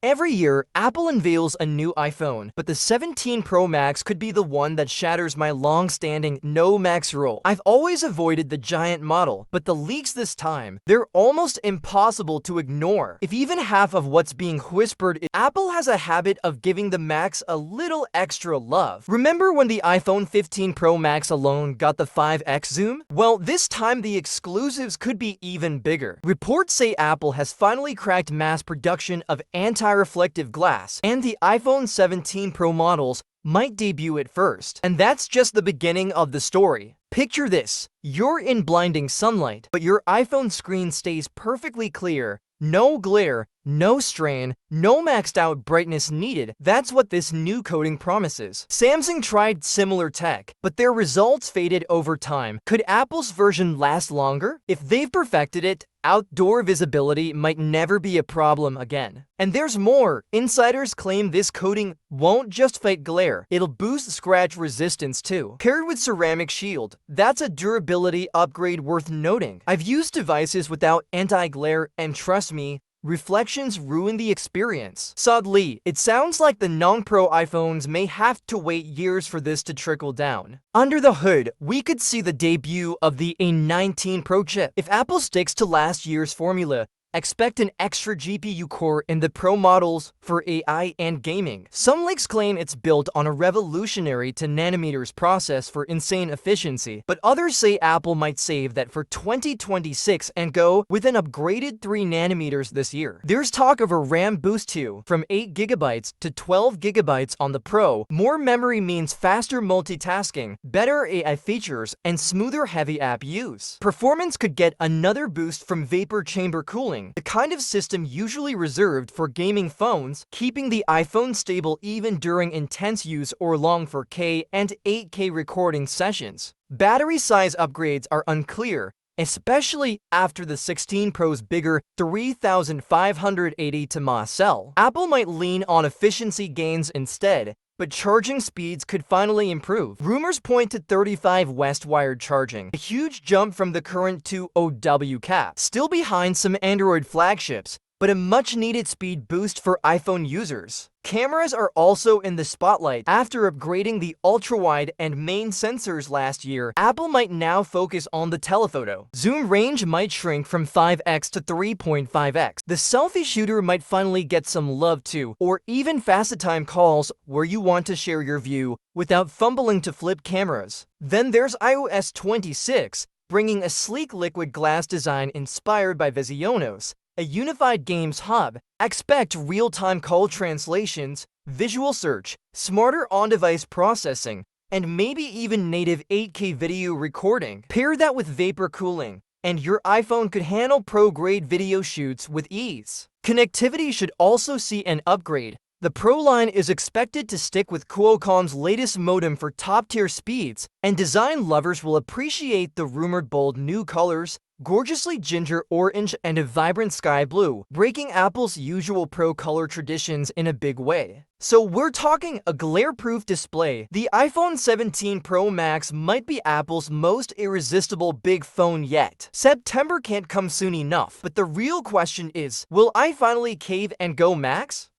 Every year, Apple unveils a new iPhone, but the 17 Pro Max could be the one that shatters my long-standing no Max rule. I've always avoided the giant model, but the leaks this time, they're almost impossible to ignore. If even half of what's being whispered, Apple has a habit of giving the Max a little extra love. Remember when the iPhone 15 Pro Max alone got the 5x zoom? Well, this time the exclusives could be even bigger. Reports say Apple has finally cracked mass production of anti-reflective glass, and the iPhone 17 Pro models might debut it first. And that's just the beginning of the story. Picture this: you're in blinding sunlight, but your iPhone screen stays perfectly clear. No glare, no strain, no maxed out brightness needed. That's what this new coating promises. Samsung tried similar tech, but their results faded over time. Could Apple's version last longer? If they've perfected it, outdoor visibility might never be a problem again. And there's more. Insiders claim this coating won't just fight glare, it'll boost scratch resistance too. Paired with ceramic shield, that's a durability upgrade worth noting. I've used devices without anti-glare, and trust me, reflections ruin the experience. Sadly, it sounds like the non-Pro iPhones may have to wait years for this to trickle down. Under the hood, we could see the debut of the A19 Pro chip. If Apple sticks to last year's formula, expect an extra GPU core in the Pro models for AI and gaming. Some leaks claim it's built on a revolutionary 10 nanometers process for insane efficiency, but others say Apple might save that for 2026 and go with an upgraded 3 nanometers this year. There's talk of a RAM boost too, from 8GB to 12GB on the Pro. More memory means faster multitasking, better AI features, and smoother heavy app use. Performance could get another boost from vapor chamber cooling, the kind of system usually reserved for gaming phones, keeping the iPhone stable even during intense use or long 4K and 8K recording sessions. Battery size upgrades are unclear, especially after the 16 Pro's bigger 3580 mAh cell. Apple might lean on efficiency gains instead, but charging speeds could finally improve. Rumors point to 35 West wired charging, a huge jump from the current 2 cap. Still behind some Android flagships, but a much-needed speed boost for iPhone users. Cameras are also in the spotlight. After upgrading the ultra-wide and main sensors last year, Apple might now focus on the telephoto. Zoom range might shrink from 5x to 3.5x. The selfie shooter might finally get some love too, or even FaceTime calls where you want to share your view without fumbling to flip cameras. Then there's iOS 26, bringing a sleek liquid glass design inspired by Visionos, a unified games hub. Expect real-time call translations, visual search, smarter on-device processing, and maybe even native 8K video recording. Pair that with vapor cooling, and your iPhone could handle pro-grade video shoots with ease. Connectivity should also see an upgrade. The Pro line is expected to stick with Qualcomm's latest modem for top-tier speeds, and design lovers will appreciate the rumored bold new colors, gorgeously ginger orange and a vibrant sky blue, breaking Apple's usual Pro color traditions in a big way. So we're talking a glare-proof display. The iPhone 17 Pro Max might be Apple's most irresistible big phone yet. September can't come soon enough, but the real question is, will I finally cave and go Max?